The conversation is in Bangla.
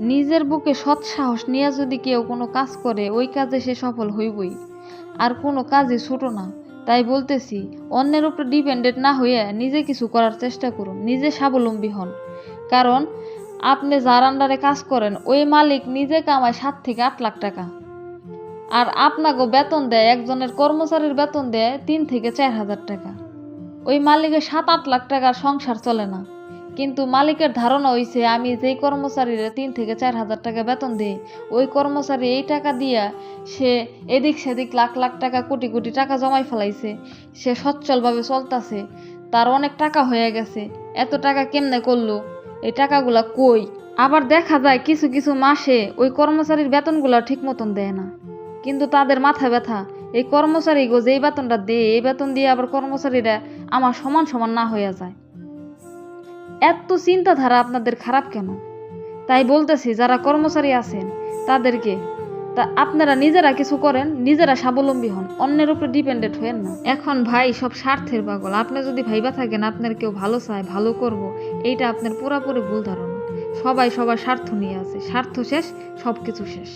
নিজের বুকে সৎ সাহস নিয়ে যদি কেউ কোনো কাজ করে ওই কাজে সে সফল হইবই। আর কোনো কাজই ছোট না। তাই বলতেছি, অন্যের উপর ডিপেন্ডেন্ট না হয়ে নিজে কিছু করার চেষ্টা করুন, নিজে স্বাবলম্বী হন। কারণ আপনি যার আন্ডারে কাজ করেন ওই মালিক নিজে কামায় 7 থেকে 8 লাখ টাকা। আর আপনাকে বেতন দেয়, একজনের কর্মচারীর বেতন দেয় 3 থেকে 4 হাজার টাকা। ওই মালিকের 7-8 লাখ টাকার সংসার চলে না। কিন্তু মালিকের ধারণা হইছে আমি যেই কর্মচারীর 3 থেকে 4 হাজার টাকা বেতন দিই, ওই কর্মচারী এই টাকা দিয়া সে এদিক সেদিক লাখ লাখ টাকা কোটি কোটি টাকা জমাই ফেলাইছে, সে সচ্ছলভাবে চলতেছে, তার অনেক টাকা হয়ে গেছে। এত টাকা কেমনে করলো, এই টাকাগুলা কই? আবার দেখা যায় কিছু কিছু মাসে ওই কর্মচারীর বেতনগুলো ঠিক মতন দেয় না। কিন্তু তাদের মাথা ব্যথা, এই কর্মচারী গো যেই বেতনটা দেয় এই বেতন দিয়ে আবার কর্মচারীরা আমার সমান সমান না হইয়া যায়। এত চিন্তাধারা আপনাদের খারাপ কেন? তাই বলতেছি, যারা কর্মচারী আছেন তাদেরকে আপনারা নিজেরা কিছু করেন, নিজেরা স্বাবলম্বী হন, অন্যের উপর ডিপেন্ডেন্ট হয়েন না। এখন ভাই সব স্বার্থের পাগল। আপনি যদি ভাইবা থাকেন আপনার কেউ ভালো চায়, ভালো করব, এইটা আপনার পুরাপুরি ভুল ধারণা। সবাই সবার স্বার্থ নিয়ে আছে, স্বার্থ শেষ সবকিছু শেষ।